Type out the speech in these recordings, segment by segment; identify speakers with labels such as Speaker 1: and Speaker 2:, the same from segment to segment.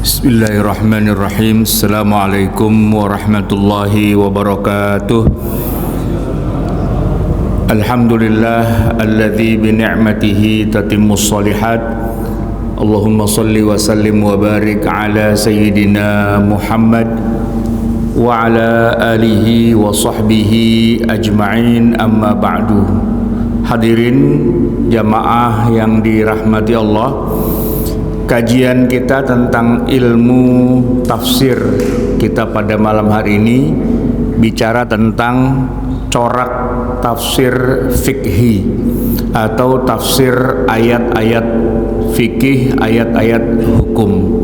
Speaker 1: Bismillahirrahmanirrahim. Assalamualaikum warahmatullahi wabarakatuh. Alhamdulillah alladzi bi ni'matihi tatimmus shalihat. Allahumma salli wa sallim wa barik ala sayyidina Muhammad wa ala alihi wa sahbihi ajma'in, amma ba'du. Hadirin jamaah yang dirahmati Allah, kajian kita tentang ilmu tafsir kita pada malam hari ini bicara tentang corak tafsir fikhi atau tafsir ayat-ayat fikih, ayat-ayat hukum.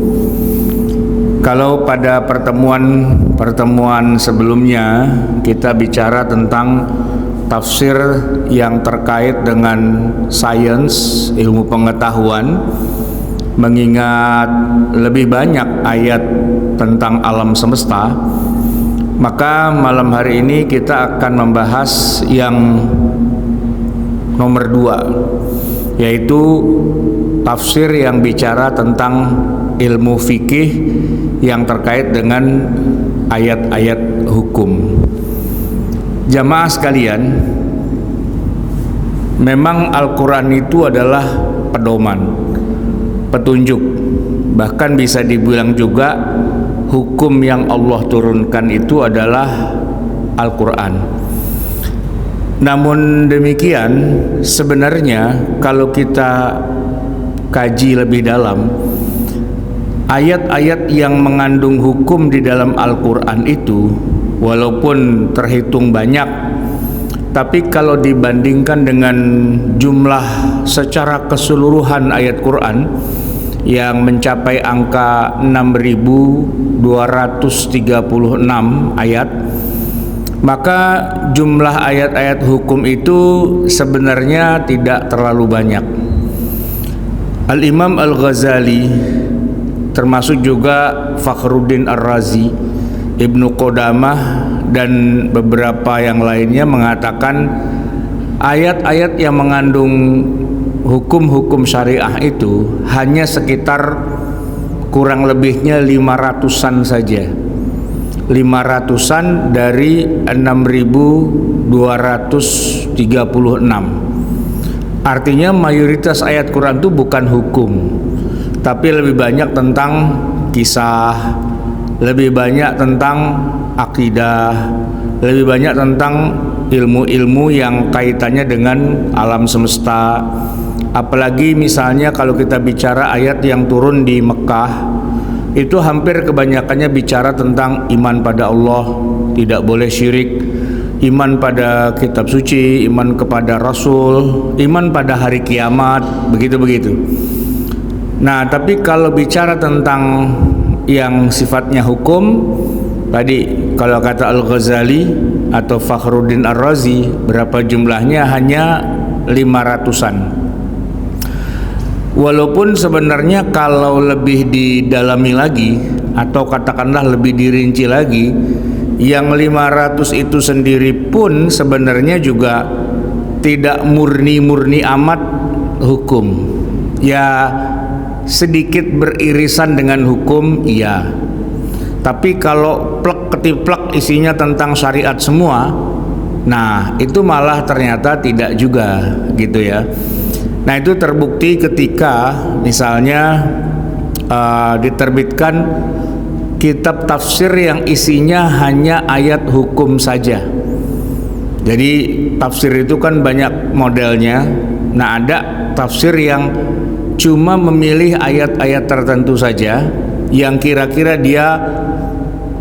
Speaker 1: Kalau pada pertemuan sebelumnya kita bicara tentang tafsir yang terkait dengan sains, ilmu pengetahuan, mengingat lebih banyak ayat tentang alam semesta, maka malam hari ini kita akan membahas yang nomor 2, yaitu tafsir yang bicara tentang ilmu fikih yang terkait dengan ayat-ayat hukum. Jamaah sekalian, memang Al-Quran itu adalah pedoman, petunjuk, bahkan bisa dibilang juga hukum yang Allah turunkan itu adalah Al-Quran. Namun demikian, sebenarnya kalau kita kaji lebih dalam, ayat-ayat yang mengandung hukum di dalam Al-Quran itu walaupun terhitung banyak, tapi kalau dibandingkan dengan jumlah secara keseluruhan ayat Quran yang mencapai angka 6.236 ayat, maka jumlah ayat-ayat hukum itu sebenarnya tidak terlalu banyak. Al-Imam Al-Ghazali, termasuk juga Fakhruddin Ar-Razi, Ibnu Qudamah, dan beberapa yang lainnya mengatakan ayat-ayat yang mengandung hukum-hukum syariah itu hanya sekitar kurang lebihnya 500-an saja, 500-an dari 6.236. Artinya mayoritas ayat Quran itu bukan hukum, tapi lebih banyak tentang kisah, lebih banyak tentang akidah, lebih banyak tentang ilmu-ilmu yang kaitannya dengan alam semesta. Apalagi misalnya kalau kita bicara ayat yang turun di Mekah, itu hampir kebanyakannya bicara tentang iman pada Allah, tidak boleh syirik, iman pada kitab suci, iman kepada Rasul, iman pada hari kiamat, begitu-begitu. Nah, tapi kalau bicara tentang yang sifatnya hukum, tadi kalau kata Al-Ghazali atau Fakhruddin Ar-Razi, berapa jumlahnya? Hanya 500-an. Walaupun sebenarnya kalau lebih didalami lagi atau katakanlah lebih dirinci lagi, yang 500 itu sendiri pun sebenarnya juga tidak murni-murni amat hukum. Ya, sedikit beririsan dengan hukum, iya. Tapi kalau plek ketiplek isinya tentang syariat semua, nah itu malah ternyata tidak juga, gitu ya. Nah, itu terbukti ketika misalnya diterbitkan kitab tafsir yang isinya hanya ayat hukum saja. Jadi tafsir itu kan banyak modelnya. Nah, ada tafsir yang cuma memilih ayat-ayat tertentu saja yang kira-kira dia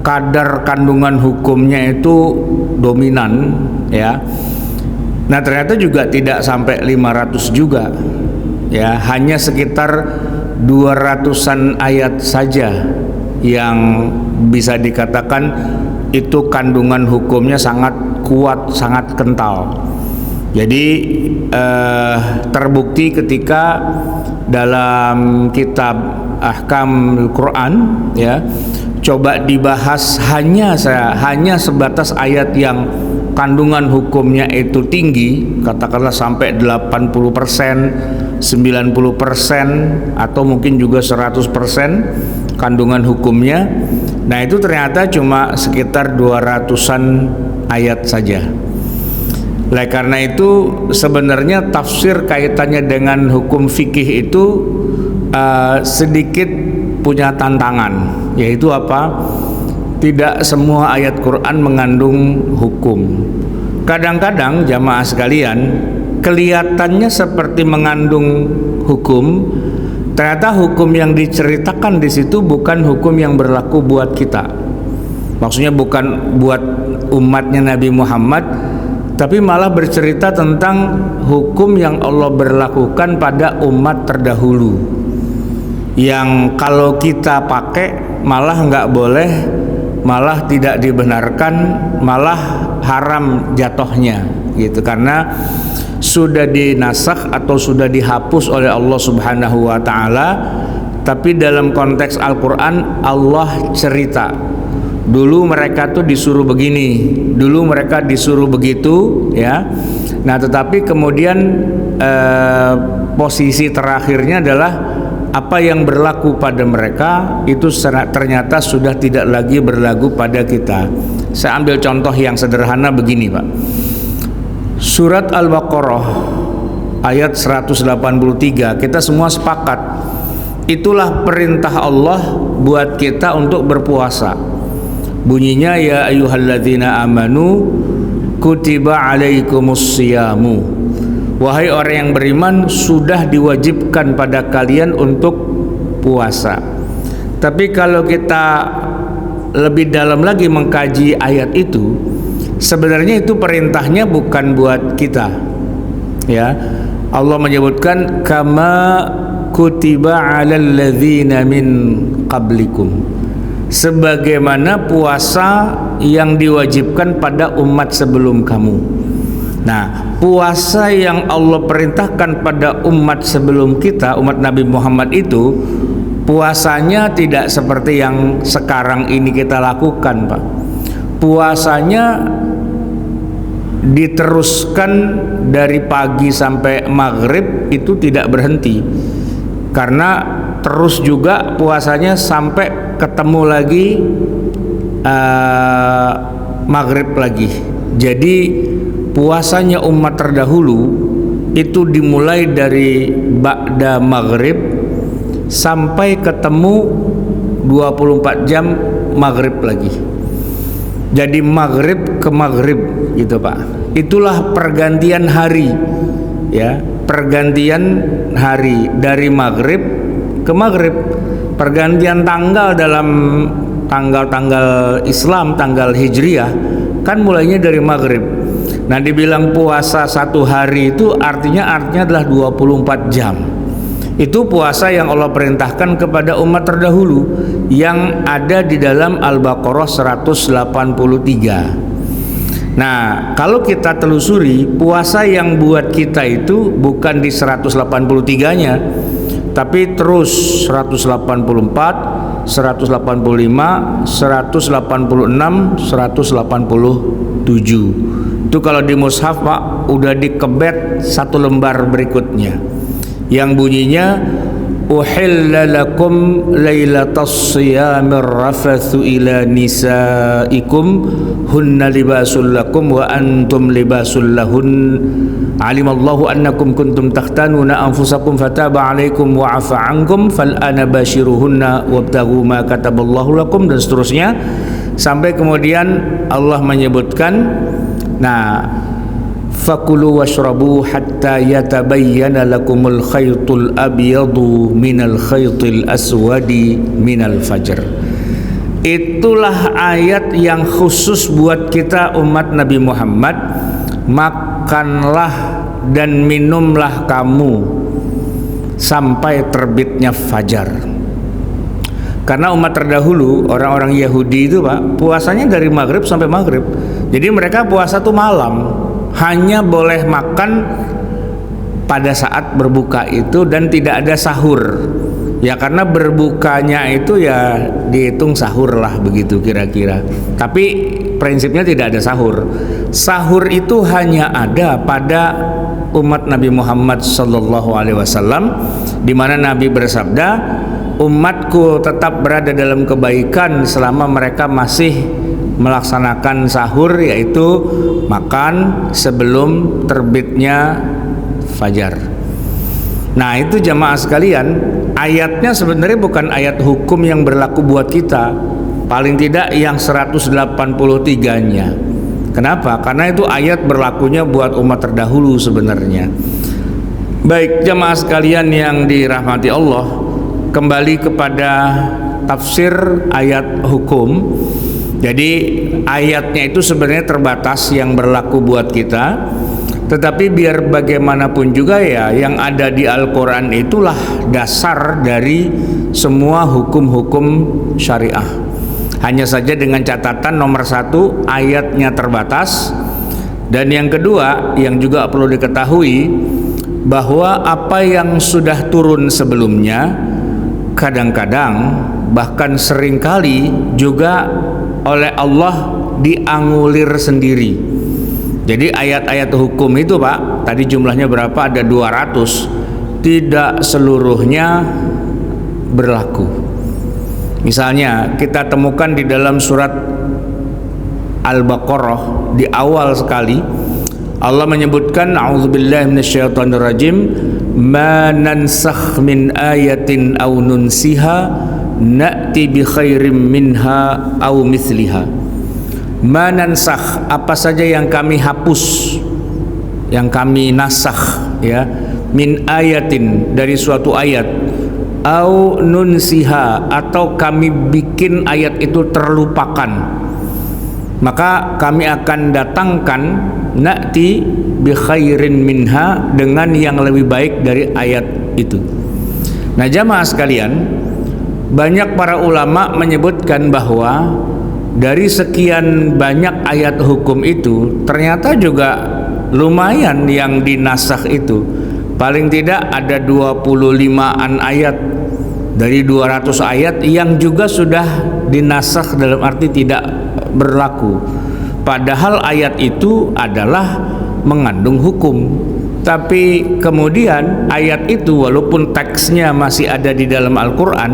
Speaker 1: kadar kandungan hukumnya itu dominan, ya. Nah, ternyata juga tidak sampai 500 juga, ya, hanya sekitar 200-an ayat saja yang bisa dikatakan itu kandungan hukumnya sangat kuat, sangat kental. Jadi terbukti ketika dalam kitab Ahkam Al-Quran, ya, coba dibahas hanya sebatas ayat yang kandungan hukumnya itu tinggi, katakanlah sampai 80%, 90% atau mungkin juga 100% kandungan hukumnya. Nah, itu ternyata cuma sekitar 200-an ayat saja. Oleh karena itu sebenarnya tafsir kaitannya dengan hukum fikih itu sedikit punya tantangan, yaitu apa? Tidak semua ayat Quran mengandung hukum. Kadang-kadang jamaah sekalian, kelihatannya seperti mengandung hukum, ternyata hukum yang diceritakan di situ bukan hukum yang berlaku buat kita. Maksudnya bukan buat umatnya Nabi Muhammad, tapi malah bercerita tentang hukum yang Allah berlakukan pada umat terdahulu, yang kalau kita pakai malah nggak boleh, malah tidak dibenarkan, malah haram jatuhnya gitu, karena sudah dinasakh atau sudah dihapus oleh Allah Subhanahu wa taala. Tapi dalam konteks Al-Qur'an Allah cerita, dulu mereka tuh disuruh begini, dulu mereka disuruh begitu, ya. Nah, tetapi kemudian posisi terakhirnya adalah apa yang berlaku pada mereka itu ternyata sudah tidak lagi berlaku pada kita. Saya ambil contoh yang sederhana begini, Pak. Surat Al-Baqarah ayat 183, kita semua sepakat itulah perintah Allah buat kita untuk berpuasa. Bunyinya, ya ayyuhalladzina amanu kutiba alaikumusyiyamu, wahai orang yang beriman, sudah diwajibkan pada kalian untuk puasa. Tapi kalau kita lebih dalam lagi mengkaji ayat itu, sebenarnya itu perintahnya bukan buat kita, ya. Allah menyebutkan kama kutiba alal ladzina min qablikum, sebagaimana puasa yang diwajibkan pada umat sebelum kamu. Nah, puasa yang Allah perintahkan pada umat sebelum kita, umat Nabi Muhammad itu, puasanya tidak seperti yang sekarang ini kita lakukan, Pak. Puasanya diteruskan dari pagi sampai maghrib, itu tidak berhenti, karena terus juga puasanya sampai ketemu lagi maghrib lagi. Jadi puasanya umat terdahulu itu dimulai dari ba'da maghrib sampai ketemu 24 jam maghrib lagi. Jadi maghrib ke maghrib gitu, Pak. Itulah pergantian hari, ya, pergantian hari dari maghrib ke maghrib. Pergantian tanggal dalam tanggal-tanggal Islam, tanggal Hijriah kan mulainya dari maghrib. Nah, dibilang puasa satu hari itu artinya adalah 24 jam. Itu puasa yang Allah perintahkan kepada umat terdahulu yang ada di dalam Al-Baqarah 183. Nah, kalau kita telusuri, puasa yang buat kita itu bukan di 183-nya, tapi terus 184, 185, 186, 187. Itu kalau di mushaf, Pak, udah dikebet satu lembar berikutnya yang bunyinya uhilla lakum lailatas siyamir rafathu ila nisaikum hunna libasul lakum wa antum libasul lahun alimallahu annakum kuntum takhtanuna anfusakum fataba alaikum wa afa ankum fal ana bashiruhunna wabtaghu ma kataballahu lakum, dan seterusnya sampai kemudian Allah menyebutkan, nah, fakulu washrabu hatta yatabayyana lakumul khaytul abyadu minal khaytil aswadi minal fajr. Itulah ayat yang khusus buat kita umat Nabi Muhammad. Makanlah dan minumlah kamu sampai terbitnya fajar. Karena umat terdahulu, orang-orang Yahudi itu, Pak, puasanya dari maghrib sampai maghrib. Jadi mereka puasa tuh malam, hanya boleh makan pada saat berbuka itu dan tidak ada sahur. Ya, karena berbukanya itu ya dihitung sahur lah, begitu kira-kira. Tapi prinsipnya tidak ada sahur. Sahur itu hanya ada pada umat Nabi Muhammad sallallahu alaihi wasallam, di mana Nabi bersabda, umatku tetap berada dalam kebaikan selama mereka masih melaksanakan sahur, yaitu makan sebelum terbitnya fajar. Nah, itu jamaah sekalian, ayatnya sebenarnya bukan ayat hukum yang berlaku buat kita, paling tidak yang 183-nya. Kenapa? Karena itu ayat berlakunya buat umat terdahulu sebenarnya. Baik jamaah sekalian yang dirahmati Allah, kembali kepada tafsir ayat hukum. Jadi ayatnya itu sebenarnya terbatas yang berlaku buat kita, tetapi biar bagaimanapun juga ya, yang ada di Al-Quran itulah dasar dari semua hukum-hukum syariah. Hanya saja dengan catatan nomor satu, ayatnya terbatas, dan yang kedua yang juga perlu diketahui bahwa apa yang sudah turun sebelumnya kadang-kadang bahkan seringkali juga oleh Allah diangulir sendiri. Jadi ayat-ayat hukum itu Pak, tadi jumlahnya berapa? Ada 200. Tidak seluruhnya berlaku. Misalnya kita temukan di dalam surat Al-Baqarah di awal sekali Allah menyebutkan, a'udzubillahi minasyaitonirrajim, ma nansakh min ayatin aw nunsiha na'ti bi khairim minha aw mithliha. Ma nansakh, apa saja yang kami hapus, yang kami nasakh ya, min ayatin, dari suatu ayat, au nunsiha, atau kami bikin ayat itu terlupakan, maka kami akan datangkan na'ti bi khairin minha, dengan yang lebih baik dari ayat itu. Nah jamaah sekalian, banyak para ulama menyebutkan bahwa dari sekian banyak ayat hukum itu ternyata juga lumayan yang dinasakh itu. Paling tidak ada 25-an ayat dari 200 ayat yang juga sudah dinasakh, dalam arti tidak berlaku. Padahal ayat itu adalah mengandung hukum. Tapi kemudian ayat itu walaupun teksnya masih ada di dalam Al-Quran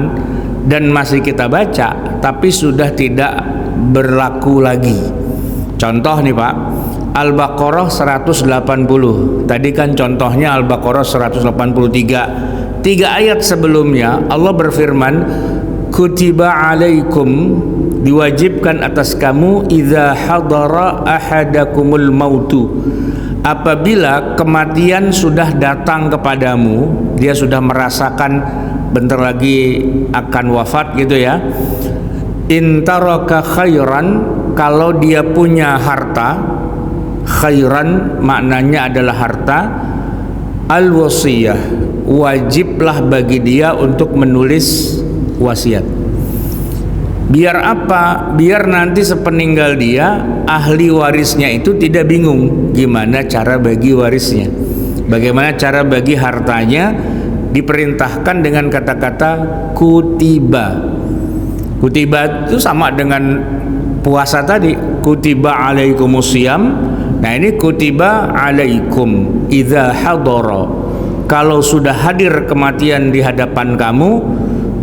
Speaker 1: dan masih kita baca, tapi sudah tidak berlaku lagi. Contoh nih Pak, Al-Baqarah 180. Tadi kan contohnya Al-Baqarah 183. 3 ayat sebelumnya Allah berfirman, kutiba alaikum, diwajibkan atas kamu, idza hadara ahadakumul mautu, apabila kematian sudah datang kepadamu, dia sudah merasakan bentar lagi akan wafat gitu ya. Intaraka khairan, kalau dia punya harta, khairan maknanya adalah harta, al-wasiyah, wajiblah bagi dia untuk menulis wasiat. Biar apa? Biar nanti sepeninggal dia, ahli warisnya itu tidak bingung gimana cara bagi warisnya, bagaimana cara bagi hartanya. Diperintahkan dengan kata-kata kutiba. Kutiba itu sama dengan puasa tadi, kutiba alaikumusiyam. Nah ini kutiba alaikum idza hadara, kalau sudah hadir kematian di hadapan kamu,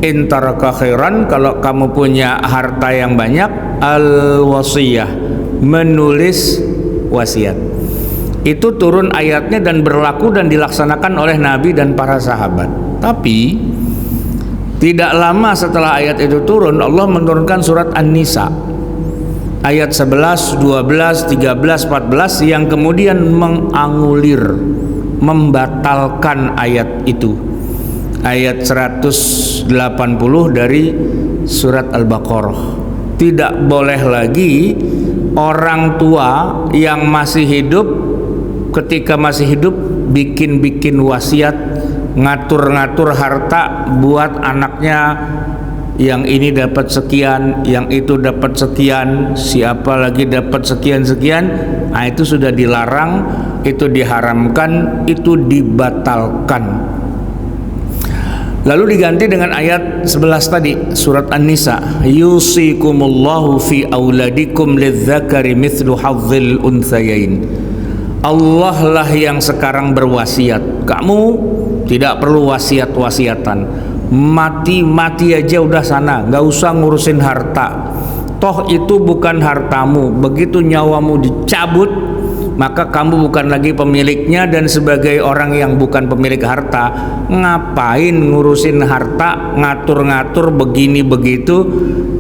Speaker 1: intaraka khairan, kalau kamu punya harta yang banyak, al-wasiyah, menulis wasiat. Itu turun ayatnya dan berlaku dan dilaksanakan oleh Nabi dan para sahabat. Tapi tidak lama setelah ayat itu turun, Allah menurunkan surat An-Nisa ayat 11, 12, 13, 14 yang kemudian menganulir, membatalkan ayat itu. Ayat 180 dari surat Al-Baqarah. Tidak boleh lagi orang tua yang masih hidup, ketika masih hidup bikin-bikin wasiat, ngatur-ngatur harta buat anaknya, yang ini dapat sekian, yang itu dapat sekian, siapa lagi dapat sekian-sekian. Nah itu sudah dilarang, itu diharamkan, itu dibatalkan. Lalu diganti dengan ayat 11 tadi, surat An-Nisa, yusikumullahu fi auladikum lidzakari mithlu hadzil unthayain. Allah lah yang sekarang berwasiat. Kamu tidak perlu wasiat-wasiatan. Mati aja udah sana, nggak usah ngurusin harta. Toh itu bukan hartamu. Begitu nyawamu dicabut, maka kamu bukan lagi pemiliknya. Dan sebagai orang yang bukan pemilik harta, ngapain ngurusin harta, ngatur-ngatur begini begitu.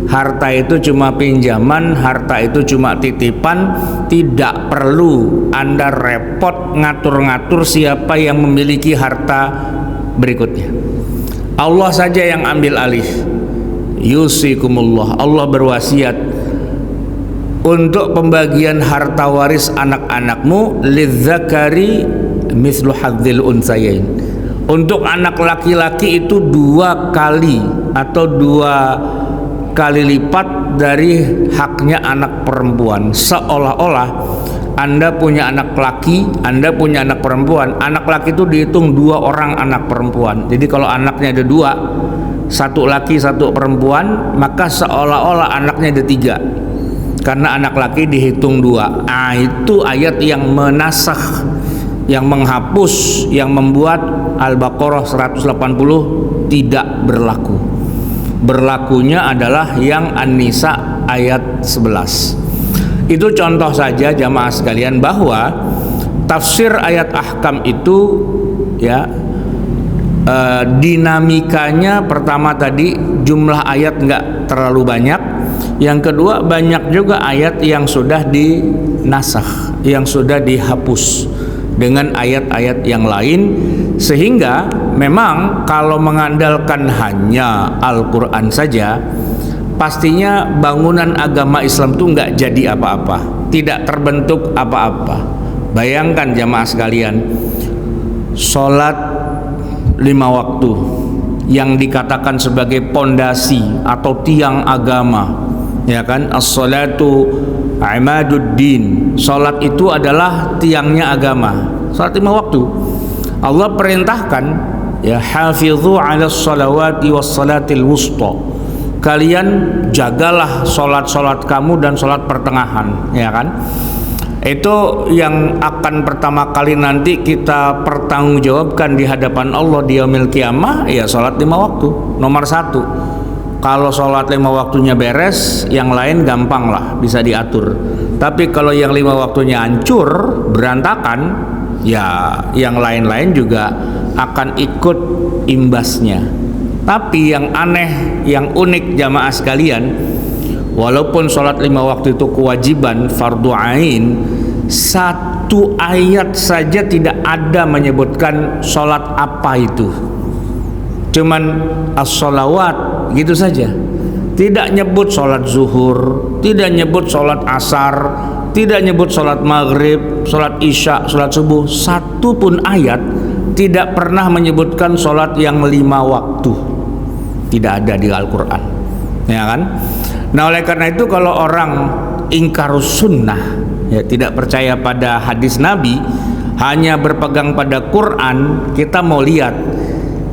Speaker 1: Harta itu cuma pinjaman, harta itu cuma titipan. Tidak perlu Anda repot ngatur-ngatur siapa yang memiliki harta berikutnya. Allah saja yang ambil alih. Yusikumullah, Allah berwasiat untuk pembagian harta waris anak-anakmu, lidzakari mithlu hadzil unsayain. Untuk anak laki-laki itu 2 kali atau 2 kali lipat dari haknya anak perempuan. Seolah-olah Anda punya anak laki, Anda punya anak perempuan. Anak laki itu dihitung 2 orang anak perempuan. Jadi kalau anaknya ada 2, 1 laki 1 perempuan, maka seolah-olah anaknya ada 3. Karena anak laki dihitung 2. Itu ayat yang menasakh, yang menghapus, yang membuat Al-Baqarah 180 tidak berlaku. Berlakunya adalah yang An-Nisa ayat 11. Itu contoh saja jamaah sekalian bahwa tafsir ayat ahkam itu ya, dinamikanya pertama tadi jumlah ayat nggak terlalu banyak. Yang kedua, banyak juga ayat yang sudah dinasakh, yang sudah dihapus dengan ayat-ayat yang lain. Sehingga memang kalau mengandalkan hanya Al-Quran saja, pastinya bangunan agama Islam itu nggak jadi apa-apa, tidak terbentuk apa-apa. Bayangkan jamaah sekalian, sholat 5 waktu yang dikatakan sebagai pondasi atau tiang agama, ya kan? As-salatu imaduddin. Sholat itu adalah tiangnya agama. Sholat 5 waktu. Allah perintahkan, ya, hafidhu 'alas salawati was salatil wusta. Kalian jagalah salat-salat kamu dan salat pertengahan, ya kan? Itu yang akan pertama kali nanti kita pertanggungjawabkan di hadapan Allah di yaumil qiyamah, ya salat 5 waktu nomor 1. Kalau salat 5 waktunya beres, yang lain gampang lah, bisa diatur. Tapi kalau yang 5 waktunya hancur, berantakan, ya yang lain-lain juga akan ikut imbasnya. Tapi yang aneh, yang unik jamaah sekalian, walaupun sholat 5 waktu itu kewajiban fardu ain, 1 ayat saja tidak ada menyebutkan sholat apa itu. Cuman as-sholawat gitu saja. Tidak nyebut sholat zuhur, tidak nyebut sholat asar, tidak nyebut sholat maghrib, sholat isya, sholat subuh. 1 pun ayat tidak pernah menyebutkan sholat yang 5 waktu. Tidak ada di Al-Quran, ya kan? Nah, oleh karena itu kalau orang ingkarus sunnah, ya, tidak percaya pada hadis Nabi, hanya berpegang pada Quran, kita mau lihat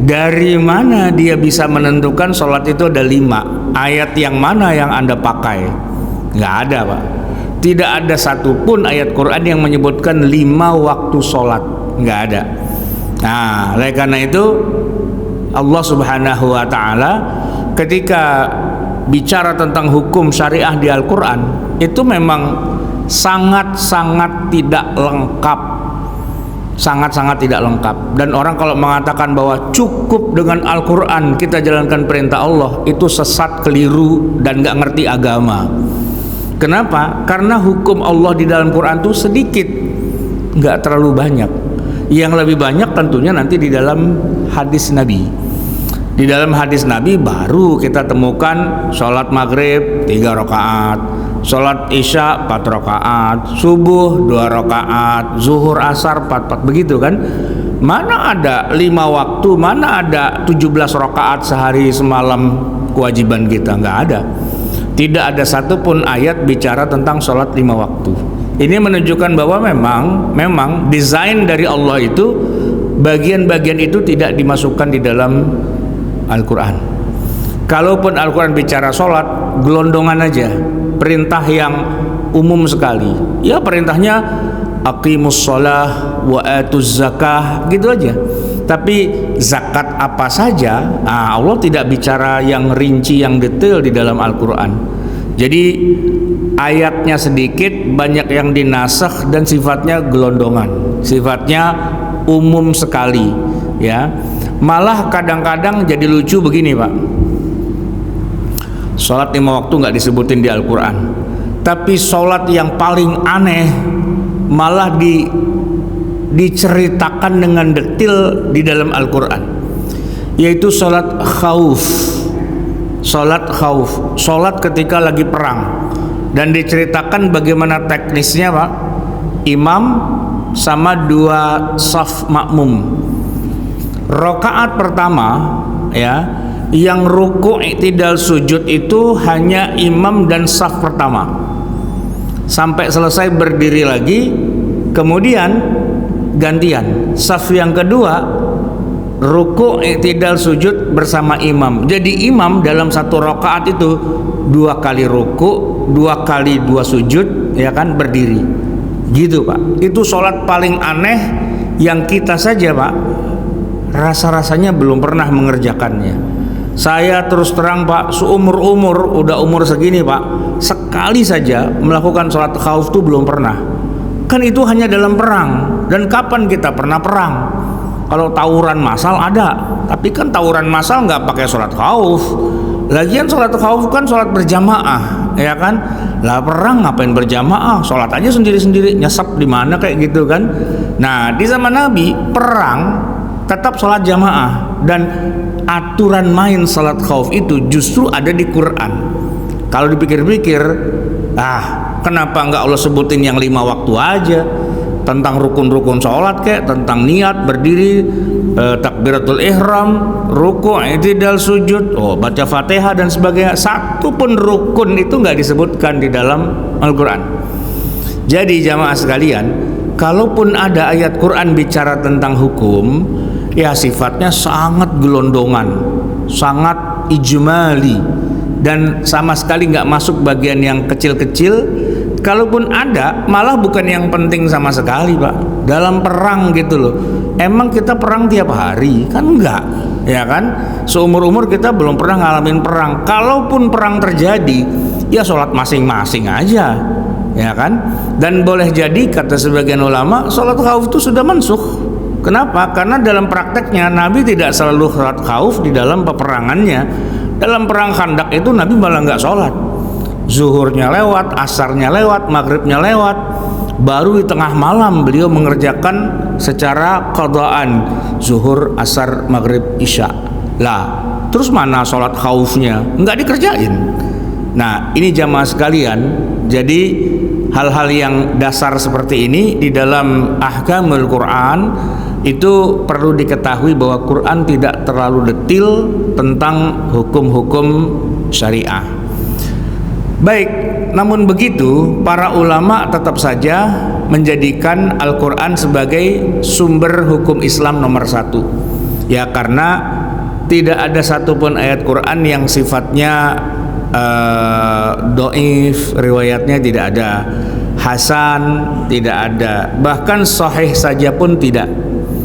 Speaker 1: dari mana dia bisa menentukan sholat itu ada 5. Ayat yang mana yang Anda pakai? Nggak ada, Pak. Tidak ada satupun ayat Quran yang menyebutkan 5 waktu sholat, nggak ada. Nah, oleh karena itu Allah Subhanahu wa Ta'ala ketika bicara tentang hukum syariah di Al-Quran itu memang sangat-sangat tidak lengkap, sangat-sangat tidak lengkap. Dan orang kalau mengatakan bahwa cukup dengan Al-Quran kita jalankan perintah Allah, itu sesat, keliru, dan nggak ngerti agama. Kenapa? Karena hukum Allah di dalam Quran itu sedikit, nggak terlalu banyak. Yang lebih banyak tentunya nanti di dalam hadis Nabi. Di dalam hadis Nabi baru kita temukan sholat maghrib 3 rakaat, sholat isya 4 rakaat, subuh 2 rakaat, zuhur asar 4 begitu kan? Mana ada 5 waktu, mana ada 17 rakaat sehari semalam kewajiban kita? Nggak ada. Tidak ada satupun ayat bicara tentang sholat 5 waktu. Ini menunjukkan bahwa memang desain dari Allah itu, bagian-bagian itu tidak dimasukkan di dalam Al-Quran. Kalaupun Al-Quran bicara sholat, gelondongan aja, perintah yang umum sekali. Ya perintahnya aqimus shalah wa atuz zakah, gitu aja. Tapi zakat apa saja, Allah tidak bicara yang rinci, yang detail di dalam Al-Quran. Jadi ayatnya sedikit, banyak yang dinasakh dan sifatnya gelondongan, sifatnya umum sekali, ya. Malah kadang-kadang jadi lucu begini, Pak. Sholat 5 waktu nggak disebutin di Al-Quran, tapi sholat yang paling aneh malah diceritakan dengan detail di dalam Al-Quran, yaitu sholat khauf. Sholat khauf, sholat ketika lagi perang, dan diceritakan bagaimana teknisnya, Pak. Imam sama 2 saf makmum. Rakaat pertama, ya, yang ruku' i'tidal sujud itu hanya imam dan saf pertama sampai selesai berdiri lagi, kemudian gantian saf yang kedua ruku' i'tidal sujud bersama imam. Jadi imam dalam satu rakaat itu 2 kali ruku', 2 kali 2 sujud, ya kan, berdiri gitu, Pak. Itu sholat paling aneh yang kita saja, Pak, rasa-rasanya belum pernah mengerjakannya. Saya terus terang, Pak, seumur-umur, udah umur segini, Pak, sekali saja melakukan sholat khauf itu belum pernah. Kan itu hanya dalam perang. Dan kapan kita pernah perang? Kalau tawuran massal ada, tapi kan tawuran massal nggak pakai sholat khauf. Lagian sholat khauf kan sholat berjamaah, ya kan? Lah perang ngapain berjamaah? Sholat aja sendiri-sendiri, nyesap di mana kayak gitu kan? Nah, di zaman Nabi perang tetap sholat jamaah, dan aturan main sholat khauf itu justru ada di Quran. Kalau dipikir-pikir, kenapa nggak Allah sebutin yang 5 waktu aja? Tentang rukun-rukun sholat, kayak tentang niat, berdiri, takbiratul ihram, ruku', i'tidal sujud, baca Fatihah dan sebagainya. Satu pun rukun itu nggak disebutkan di dalam Al-Quran. Jadi jamaah sekalian, kalaupun ada ayat Quran bicara tentang hukum, ya sifatnya sangat gelondongan, sangat ijmali, dan sama sekali nggak masuk bagian yang kecil-kecil. Kalaupun ada, malah bukan yang penting sama sekali, Pak. Dalam perang gitu loh. Emang kita perang tiap hari? Kan enggak, ya kan? Seumur-umur kita belum pernah ngalamin perang. Kalaupun perang terjadi, ya sholat masing-masing aja, ya kan? Dan boleh jadi, kata sebagian ulama, sholat khauf itu sudah mansukh. Kenapa? Karena dalam prakteknya Nabi tidak selalu sholat khauf di dalam peperangannya. Dalam perang Khandak itu Nabi malah nggak sholat. Zuhurnya lewat, asarnya lewat, maghribnya lewat, baru di tengah malam beliau mengerjakan secara qadaan zuhur, asar, maghrib, isya. Lah, terus mana sholat khaufnya? Nggak dikerjain. Nah, ini jamaah sekalian, jadi hal-hal yang dasar seperti ini di dalam ahkamul Quran itu perlu diketahui bahwa Quran tidak terlalu detail tentang hukum-hukum syariah. Baik, namun begitu para ulama tetap saja menjadikan Al-Quran sebagai sumber hukum Islam nomor 1. Ya, karena tidak ada satupun ayat Quran yang sifatnya doif, riwayatnya tidak ada, hasan tidak ada, bahkan sahih saja pun tidak.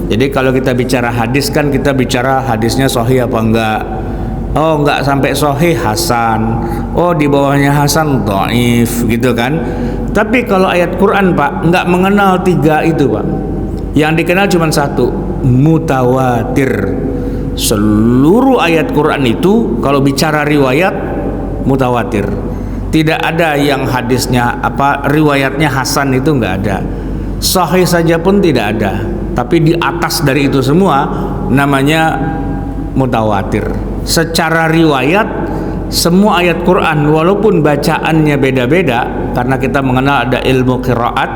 Speaker 1: Jadi kalau kita bicara hadis kan kita bicara hadisnya sahih apa enggak. Oh, enggak sampai sahih, hasan. Oh, di bawahnya hasan, dhaif, gitu kan. Tapi kalau ayat Quran, Pak, enggak mengenal 3 itu, Pak. Yang dikenal cuma 1, mutawatir. Seluruh ayat Quran itu kalau bicara riwayat mutawatir. Tidak ada yang hadisnya riwayatnya hasan, itu enggak ada. Sahih saja pun tidak ada. Tapi di atas dari itu semua namanya mutawatir. Secara riwayat semua ayat Quran walaupun bacaannya beda-beda, karena kita mengenal ada ilmu qiraat,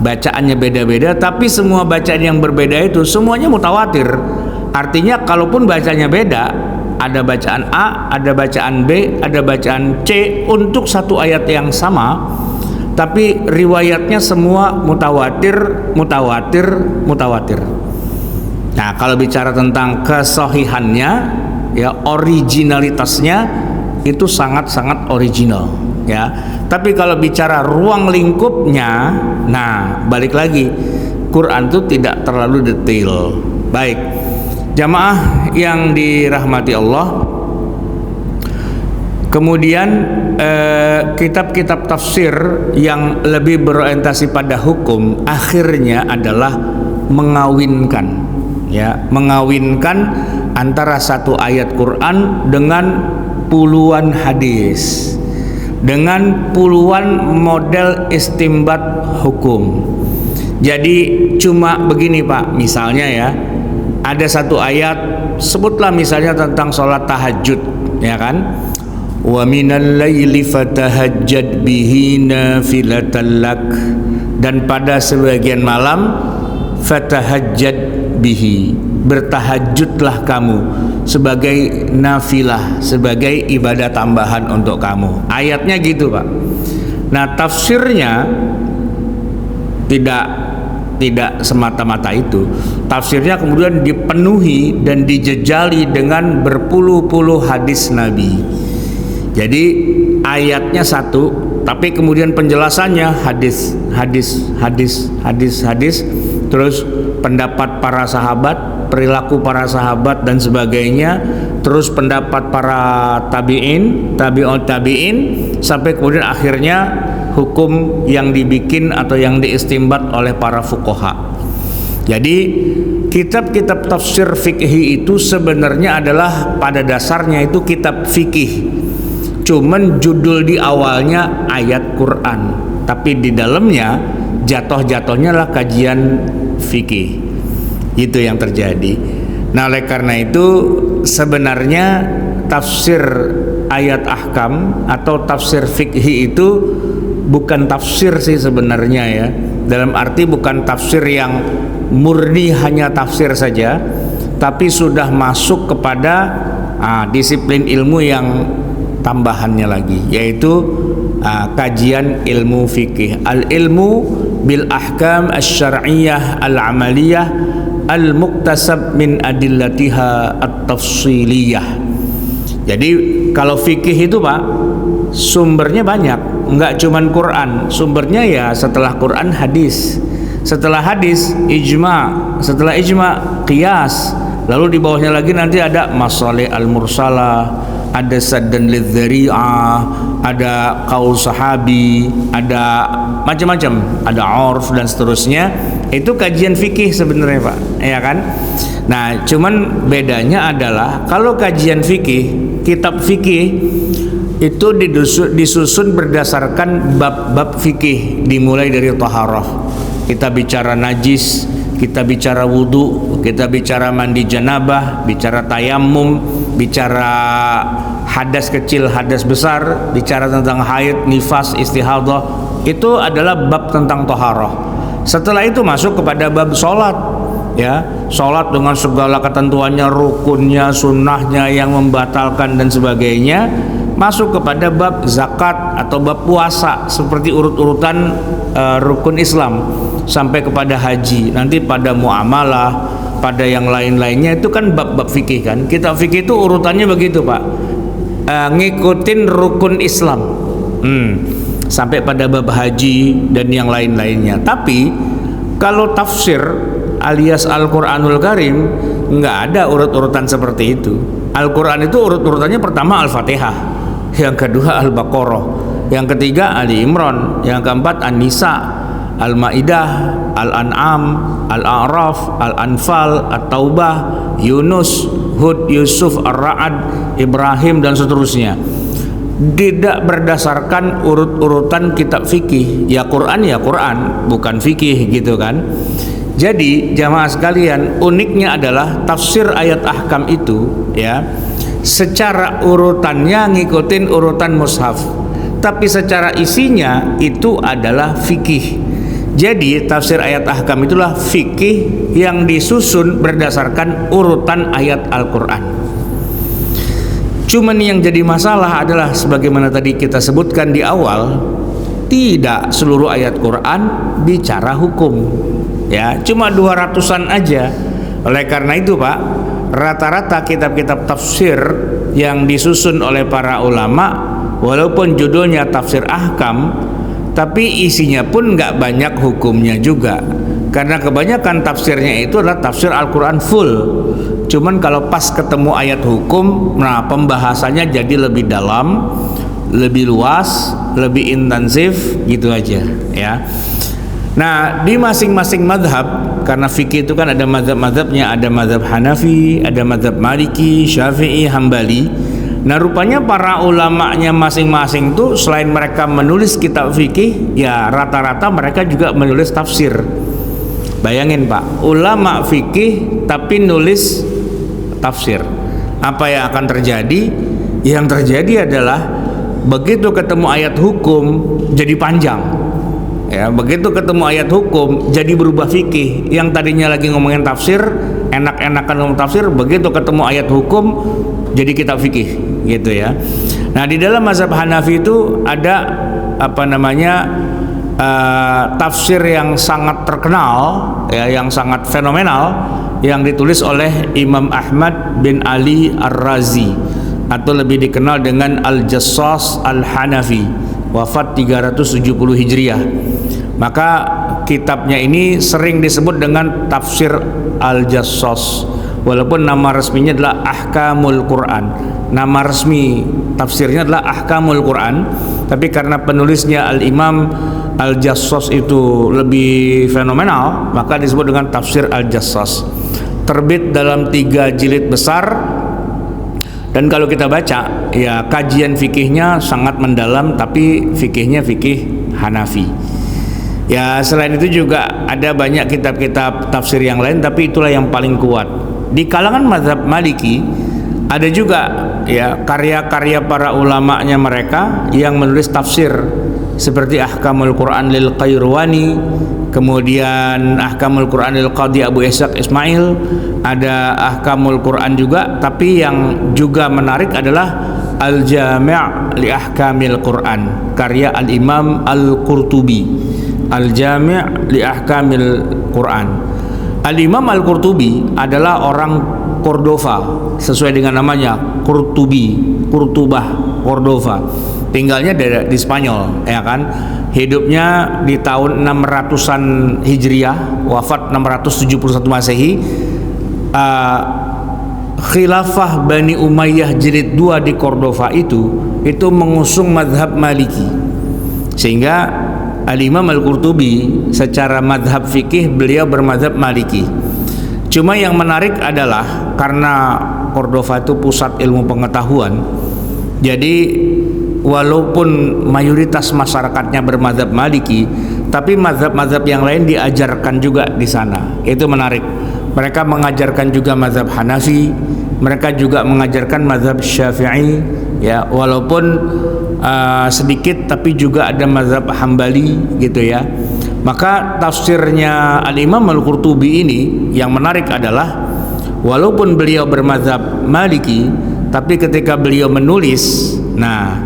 Speaker 1: bacaannya beda-beda, tapi semua bacaan yang berbeda itu semuanya mutawatir. Artinya kalaupun bacanya beda, ada bacaan A, ada bacaan B, ada bacaan C untuk satu ayat yang sama, tapi riwayatnya semua mutawatir, mutawatir, mutawatir. Nah, kalau bicara tentang kesahihannya, ya originalitasnya itu sangat-sangat original, ya. Tapi kalau bicara ruang lingkupnya, nah balik lagi, Quran itu tidak terlalu detail. Baik, jamaah yang dirahmati Allah, kemudian kitab-kitab tafsir yang lebih berorientasi pada hukum akhirnya adalah mengawinkan, ya, mengawinkan antara satu ayat Quran dengan puluhan hadis, dengan puluhan model istimbat hukum. Jadi cuma begini Pak, misalnya ya, ada satu ayat, sebutlah misalnya tentang sholat tahajud, ya kan, wa minal laili fatahajjad bihi nafilatan lak, dan pada sebagian malam fatahajjad bihi, bertahajudlah kamu sebagai nafilah, sebagai ibadah tambahan untuk kamu. Ayatnya gitu Pak. Nah tafsirnya tidak semata-mata itu. Tafsirnya kemudian dipenuhi dan dijejali dengan berpuluh-puluh hadis Nabi. Jadi ayatnya satu, tapi kemudian penjelasannya hadis, terus pendapat para sahabat, perilaku para sahabat dan sebagainya, terus pendapat para tabi'in, tabi'in, sampai kemudian akhirnya hukum yang dibikin atau yang diistimbat oleh para fuqaha. Jadi kitab-kitab tafsir fikih itu sebenarnya adalah pada dasarnya itu kitab fikih, cuman judul di awalnya ayat Quran, tapi di dalamnya jatuh-jatuhnya lah kajian fikih. Itu yang terjadi. Nah oleh karena itu sebenarnya tafsir ayat ahkam atau tafsir fikih itu bukan tafsir sih sebenarnya, ya, dalam arti bukan tafsir yang murni hanya tafsir saja, tapi sudah masuk kepada disiplin ilmu yang tambahannya lagi, yaitu kajian ilmu fikih, al-ilmu bil ahkam asy-syar'iyyah al-amaliyah al-muktasab min adillatiha at-tafsiliyah. Jadi kalau fikih itu Pak, sumbernya banyak, enggak cuman Quran, sumbernya ya setelah Quran hadis, setelah hadis ijma, setelah ijma qiyas, lalu di bawahnya lagi nanti ada masalih al-mursalah, ada saddan lidzari'ah, ada qaul sahabi, ada macam-macam, ada urf dan seterusnya. Itu kajian fikih sebenarnya Pak, ya kan? Nah cuman bedanya adalah kalau kajian fikih, kitab fikih itu disusun berdasarkan bab-bab fikih, dimulai dari taharah, kita bicara najis, kita bicara wudu, kita bicara mandi janabah, bicara tayamum, bicara hadas kecil, hadas besar, bicara tentang haid, nifas, istihadah. Itu adalah bab tentang taharah. Setelah itu masuk kepada bab sholat, ya, sholat dengan segala ketentuannya, rukunnya, sunnahnya yang membatalkan dan sebagainya. Masuk kepada bab zakat atau bab puasa seperti urut-urutan rukun Islam, sampai kepada haji, nanti pada muamalah, pada yang lain-lainnya, itu kan bab-bab fikih kan. Kitab fikih itu urutannya begitu Pak, ngikutin rukun Islam sampai pada bab haji dan yang lain-lainnya. Tapi kalau tafsir alias Al-Quranul Karim nggak ada urut-urutan seperti itu. Al-Quran itu urut-urutannya pertama Al-Fatihah, yang kedua Al-Baqarah, yang ketiga Ali Imran, yang keempat An-Nisa, Al-Maidah, Al-An'am, Al-A'raf, Al-Anfal, At-Taubah, Yunus, Hud, Yusuf, Ar-Ra'ad, Ibrahim dan seterusnya. Tidak berdasarkan urut-urutan kitab fikih. Ya Quran ya Quran, bukan fikih gitu kan. Jadi jamaah sekalian, uniknya adalah tafsir ayat ahkam itu, ya, secara urutannya ngikutin urutan mushaf, tapi secara isinya itu adalah fikih. Jadi tafsir ayat ahkam itulah fikih yang disusun berdasarkan urutan ayat Al-Quran. Cuman yang jadi masalah adalah sebagaimana tadi kita sebutkan di awal, tidak seluruh ayat Quran bicara hukum, ya, cuma 200-an aja. Oleh karena itu Pak, rata-rata kitab-kitab tafsir yang disusun oleh para ulama walaupun judulnya tafsir ahkam, tapi isinya pun nggak banyak hukumnya juga, karena kebanyakan tafsirnya itu adalah tafsir Al-Quran full. Cuman kalau pas ketemu ayat hukum, nah pembahasannya jadi lebih dalam, lebih luas, lebih intensif gitu aja ya. Nah, di masing-masing madhab, karena fikih itu kan ada madhab-madhabnya, ada madhab Hanafi, ada madhab Maliki, Syafi'i, Hambali. Nah, rupanya para ulamanya masing-masing tuh selain mereka menulis kitab fikih, ya rata-rata mereka juga menulis tafsir. Bayangin Pak, ulama fikih tapi nulis tafsir. Apa yang akan terjadi? Yang terjadi adalah begitu ketemu ayat hukum jadi panjang. Ya, begitu ketemu ayat hukum jadi berubah fikih. Yang tadinya lagi ngomongin tafsir, enak-enakan ngomong tafsir, begitu ketemu ayat hukum jadi kitab fikih gitu ya. Nah, di dalam mazhab Hanafi itu ada tafsir yang sangat terkenal ya, yang sangat fenomenal, yang ditulis oleh Imam Ahmad bin Ali Ar-Razi atau lebih dikenal dengan Al-Jassas Al-Hanafi, wafat 370 Hijriah. Maka kitabnya ini sering disebut dengan tafsir Al-Jassas, walaupun nama resminya adalah Ahkamul Quran. Nama resmi tafsirnya adalah Ahkamul Quran, tapi karena penulisnya Al-Imam Al-Jassas itu lebih fenomenal, maka disebut dengan tafsir Al-Jassas. Terbit dalam 3 jilid besar, dan kalau kita baca ya kajian fikihnya sangat mendalam, tapi fikihnya fikih Hanafi. Ya, selain itu juga ada banyak kitab-kitab tafsir yang lain, tapi itulah yang paling kuat. Di kalangan mazhab Maliki ada juga ya karya-karya para ulamanya mereka yang menulis tafsir, seperti Ahkamul Quran lil Qairwani, kemudian Ahkamul Quran lil Qadhi Abu Ishaq Ismail, ada Ahkamul Quran juga, tapi yang juga menarik adalah Al-Jami' li Ahkamil Quran, karya Al-Imam Al-Qurtubi. Al-Jami' li Ahkamil Quran. Al-Imam Al-Qurtubi adalah orang Cordova, sesuai dengan namanya, Qurtubah, Cordova. Tinggalnya di Spanyol, ya kan? Hidupnya di tahun 600-an Hijriah, wafat 671 Masehi. Khilafah Bani Umayyah jilid 2 di Cordova itu mengusung mazhab Maliki, sehingga Al-Imam Al-Qurtubi secara madhab fikih beliau bermadhab Maliki. Cuma yang menarik adalah karena Cordova itu pusat ilmu pengetahuan, jadi walaupun mayoritas masyarakatnya bermadhab Maliki, tapi madhab-madhab yang lain diajarkan juga di sana. Itu menarik. Mereka mengajarkan juga madhab Hanafi, mereka juga mengajarkan madhab Syafi'i, ya walaupun sedikit, tapi juga ada mazhab Hambali gitu ya. Maka tafsirnya Al-Imam Al-Qurtubi ini yang menarik adalah walaupun beliau bermazhab Maliki, tapi ketika beliau menulis, nah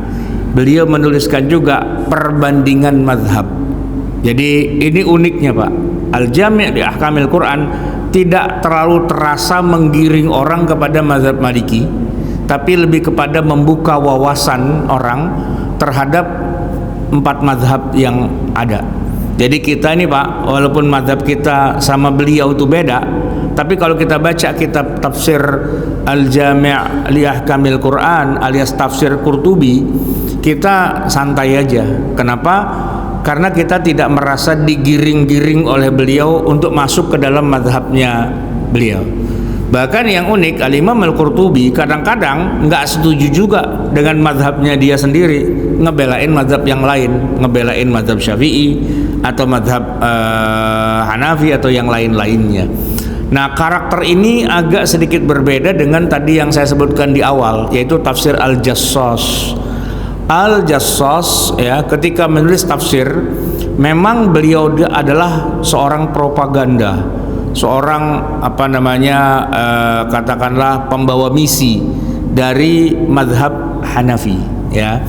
Speaker 1: beliau menuliskan juga perbandingan mazhab. Jadi ini uniknya Pak, Al-Jami' di Ahkamil Quran tidak terlalu terasa menggiring orang kepada mazhab Maliki, tapi lebih kepada membuka wawasan orang terhadap 4 mazhab yang ada. Jadi kita ini Pak, walaupun mazhab kita sama beliau itu beda, tapi kalau kita baca kitab tafsir Al-Jami' li Ahkamil Quran alias tafsir Qurtubi, kita santai aja. Kenapa? Karena kita tidak merasa digiring-giring oleh beliau untuk masuk ke dalam mazhabnya beliau. Bahkan yang unik, Al-Imam Al-Qurtubi kadang-kadang nggak setuju juga dengan mazhabnya dia sendiri, ngebelain mazhab yang lain, ngebelain mazhab Syafi'i atau mazhab Hanafi atau yang lain-lainnya. Nah, karakter ini agak sedikit berbeda dengan tadi yang saya sebutkan di awal, yaitu tafsir Al-Jassas. Al-Jassas ya, ketika menulis tafsir, memang beliau adalah seorang propaganda, seorang katakanlah pembawa misi dari mazhab Hanafi ya.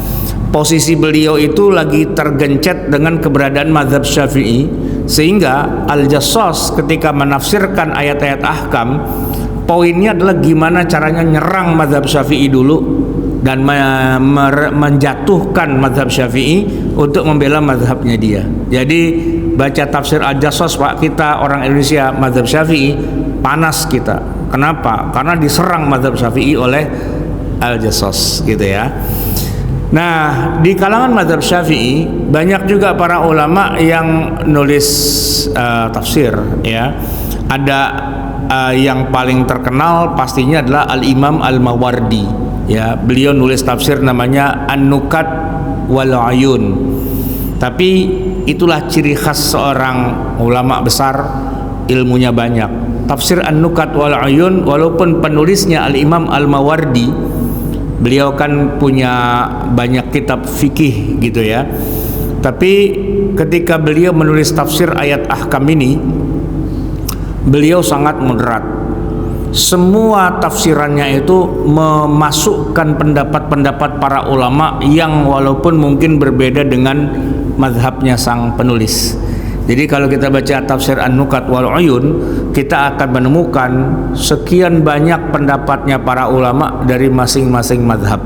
Speaker 1: Posisi beliau itu lagi tergencet dengan keberadaan mazhab Syafi'i, sehingga Al-Jassas ketika menafsirkan ayat-ayat ahkam, poinnya adalah gimana caranya nyerang mazhab Syafi'i dulu, dan menjatuhkan mazhab Syafi'i untuk membela mazhabnya dia. Jadi baca tafsir Al-Jassas, Pak, kita orang Indonesia mazhab Syafi'i panas kita. Kenapa? Karena diserang mazhab Syafi'i oleh Al-Jassas gitu ya. Nah, di kalangan mazhab Syafi'i banyak juga para ulama yang nulis tafsir ya. Ada yang paling terkenal pastinya adalah Al-Imam Al-Mawardi ya. Beliau nulis tafsir namanya An-Nukat wal Uyun. Tapi itulah ciri khas seorang ulama besar, ilmunya banyak. Tafsir An-Nukat wal Uyun, walaupun penulisnya Al-Imam Al-Mawardi, beliau kan punya banyak kitab fikih gitu ya. Tapi ketika beliau menulis tafsir ayat ahkam ini, beliau sangat moderat. Semua tafsirannya itu memasukkan pendapat-pendapat para ulama yang walaupun mungkin berbeda dengan mazhabnya sang penulis. Jadi kalau kita baca tafsir An-Nukat wal Uyun, kita akan menemukan sekian banyak pendapatnya para ulama dari masing-masing mazhab.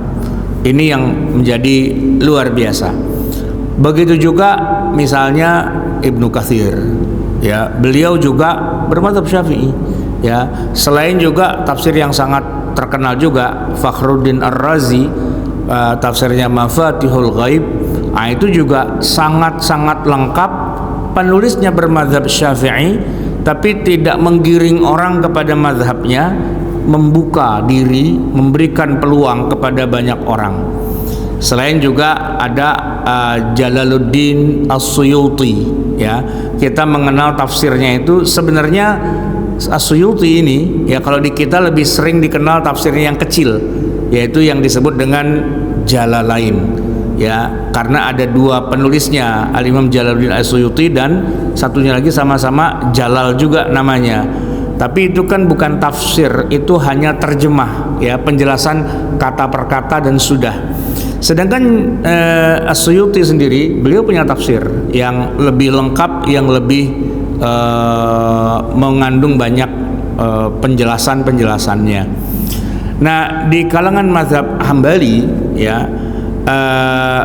Speaker 1: Ini yang menjadi luar biasa. Begitu juga misalnya Ibnu Katsir ya, beliau juga bermadzhab Syafi'i ya. Selain juga tafsir yang sangat terkenal juga Fakhruddin Ar-Razi, tafsirnya Mafatihul Ghaib, itu juga sangat-sangat lengkap. Penulisnya bermadzhab Syafi'i tapi tidak menggiring orang kepada mazhabnya, membuka diri, memberikan peluang kepada banyak orang. Selain juga ada Jalaluddin As-Suyuti ya. Kita mengenal tafsirnya itu sebenarnya As-Suyuti ini ya, kalau di kita lebih sering dikenal tafsirnya yang kecil, yaitu yang disebut dengan Jalalain ya, karena ada dua penulisnya, Al-Imam Jalaluddin As-Suyuti dan satunya lagi sama-sama Jalal juga namanya. Tapi itu kan bukan tafsir, itu hanya terjemah ya, penjelasan kata per kata dan sudah. Sedangkan As-Suyuti sendiri, beliau punya tafsir yang lebih lengkap, yang lebih mengandung banyak penjelasan-penjelasannya. Nah, di kalangan mazhab Hambali ya,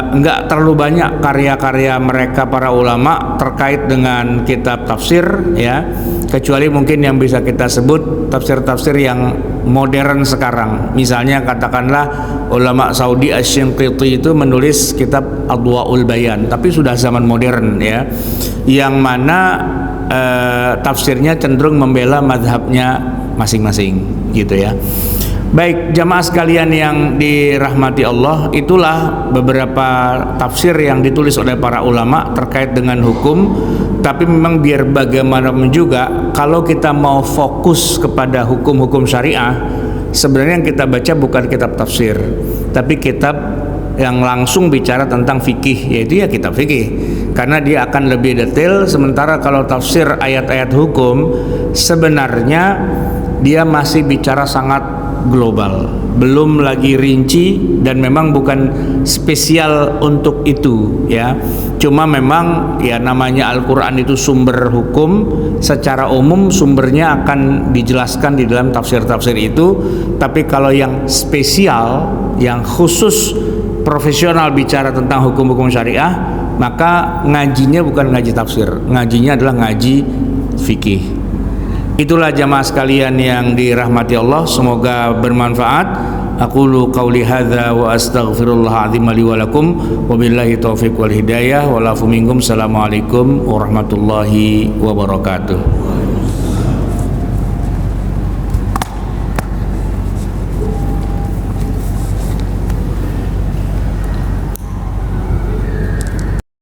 Speaker 1: enggak terlalu banyak karya-karya mereka para ulama terkait dengan kitab tafsir ya, kecuali mungkin yang bisa kita sebut tafsir-tafsir yang modern sekarang. Misalnya katakanlah ulama Saudi Asy-Shinqiti itu menulis kitab Adwaul Bayan, tapi sudah zaman modern ya, yang mana tafsirnya cenderung membela mazhabnya masing-masing gitu ya. Baik, jamaah sekalian yang dirahmati Allah, itulah beberapa tafsir yang ditulis oleh para ulama terkait dengan hukum. Tapi memang biar bagaimanapun juga, kalau kita mau fokus kepada hukum-hukum syariah, sebenarnya yang kita baca bukan kitab tafsir, tapi kitab yang langsung bicara tentang fikih, yaitu ya kitab fikih, karena dia akan lebih detail. Sementara kalau tafsir ayat-ayat hukum, sebenarnya dia masih bicara sangat global, belum lagi rinci, dan memang bukan spesial untuk itu ya. Cuma memang ya namanya Al-Quran itu sumber hukum, secara umum sumbernya akan dijelaskan di dalam tafsir-tafsir itu. Tapi kalau yang spesial, yang khusus profesional bicara tentang hukum-hukum syariah, maka ngajinya bukan ngaji tafsir, ngajinya adalah ngaji fikih. Itulah jamaah sekalian yang dirahmati Allah, semoga bermanfaat. Aqulu qauli hadza wa astaghfirullah azim li wa lakum, wabillahi taufiq wal hidayah, walafu minkum. Assalamualaikum warahmatullahi wabarakatuh.